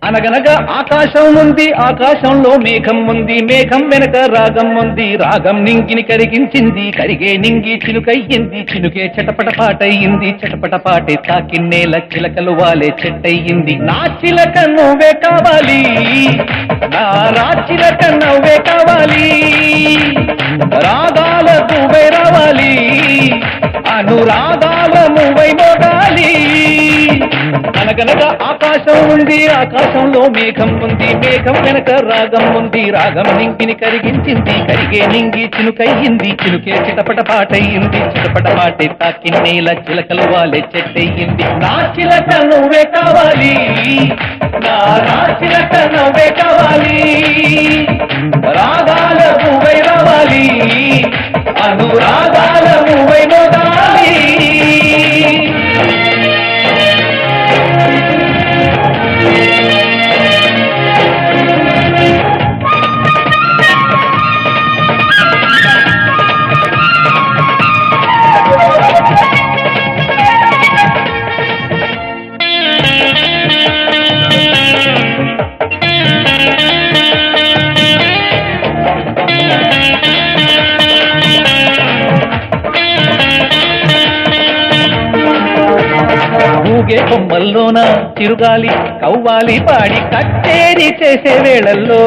అనగనగా ఆకాశం ఉంది, ఆకాశంలో మేఘం ఉంది, మేఘం వెనక రాగం ఉంది, రాగం నింగిని కరిగించింది, కరిగే నింగి చిలుకయ్యింది, చిలుకే చటపట పాటయ్యింది, చటపట పాటే తాకిన్నేల చిలకలు వాలే చెట్టయ్యింది. నా చిలక నువ్వే కావాలి, నా చిలక నువ్వే కావాలి, రాగాల నువ్వే రావాలి, అనురాగాల నువ్వై మోగాలి. అనగనగా ఆకాశం ఉంది, ఆకాశంలో మేఘం ఉంది, మేఘం వెనక రాగం ఉంది, రాగం నింగిని కరిగించింది, కరిగే నింగి చిలుకయ్యింది, చిలుకే చిటపట పాటయ్యింది, చిటపట పాటే తాకిన్నేల చిలకలు వాలే చెట్టయ్యింది. నా చిలక నువ్వే కావాలి, నా చిలక నువ్వే కావాలి, రాగాల నువ్వై రావాలి, అనురాగాల నువ్వై మోగాలి. ఊగే కొమ్మల్లోన చిరుగాలి కవ్వాలి పాడి కచ్చేరి చేసే వేళల్లో,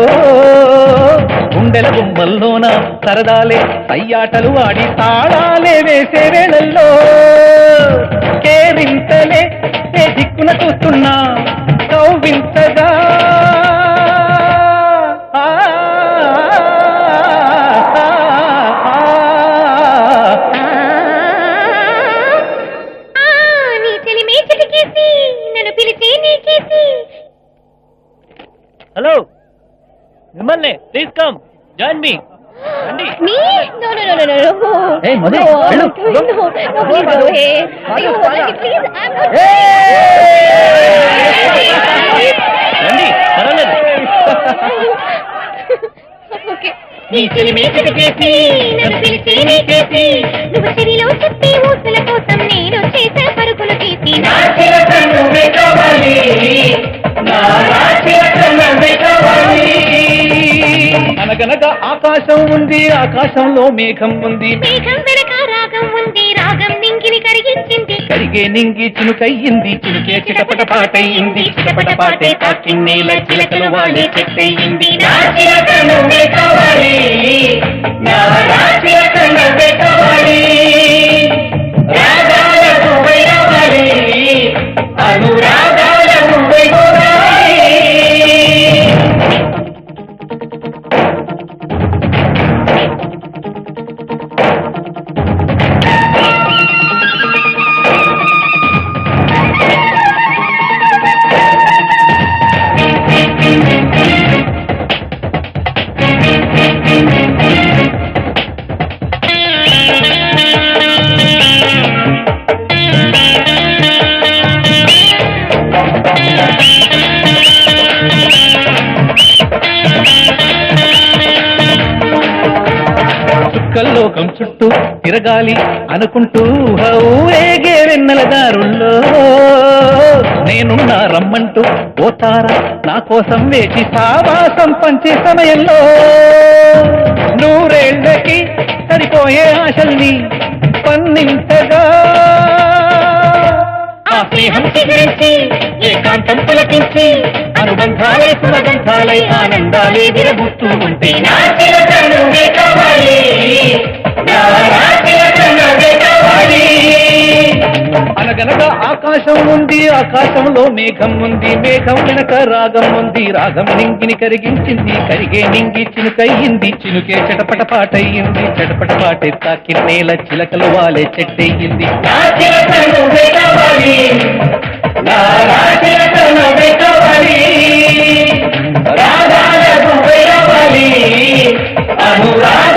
గుండెల గుమ్మల్లోన సరదాలే సయ్యాటలు ఆడి తాళాలే వేసే వేళల్లో, కేరింతలే ఏ దిక్కున చూస్తున్నా కవ్వింతగా హలో మిమ్మల్ని please come join me. Me? No. Hey, Madhu, hello. No. Hey, please, I'm not. రండి పర్వాలేదు. Okay. నీ చెలిమే చిటికేసి నన్ను పిలిచి నీ చేసి నువ్వు చెవిలో చెప్పి ఊసుల కోసం నేను చేసే పరుగులు తీసి నా చిలక నువ్వే కావాలి, నా చిలక నువ్వే కావాలి. అనగనగా ఆకాశం ఉంది, ఆకాశంలో మేఘం ఉంది, మేఘం వెనక రాగం ఉంది, రాగం నింగిని కరిగించింది, కరిగే నింగి చిలుకయ్యింది, చిలుకే చిటపట పాటయ్యింది, చిటపట పాటే తాకిన్నేల చిలకలు వాలే చెట్టయ్యింది. నా చిలక నువ్వే కావాలి, నా చిలక నువ్వే కావాలి, రాగాల నువ్వే రావాలి, అనురాగాల నువ్వే కోరాలి. చుక్కల్లోకం చుట్టూ తిరగాలి అనుకుంటూ ఊరేగే వెన్నెల దారుల్లో, నేనున్నా రమ్మంటూ పోతారా నా కోసం వేచి సావాసం పంచే సమయంలో, నూరేళ్లకి సరిపోయే ఆశల్ని పన్నింతగా ఆ స్నేహం చిగురించి ఏకాంతం పులకించి అనుబంధాలే సుమగంధాలై ఆనందాలే విరబుస్తూ ఉంటే నా చిలక నువ్వే కావాలి, నా చిలక నువ్వే కావాలి. అనగనగా ఆకాశం ఉంది, ఆకాశంలో మేఘం ఉంది, మేఘం వెనక రాగం ఉంది, రాగం నింగిని కరిగించింది, కరిగే నింగి చిలుకయ్యింది, చిలుకే చటపట పాటయ్యింది, చటపట పాటే తాకిన్నేల చిలకలు వాలే చెట్టయ్యింది. నా చిలక నువ్వే కావాలి. రారా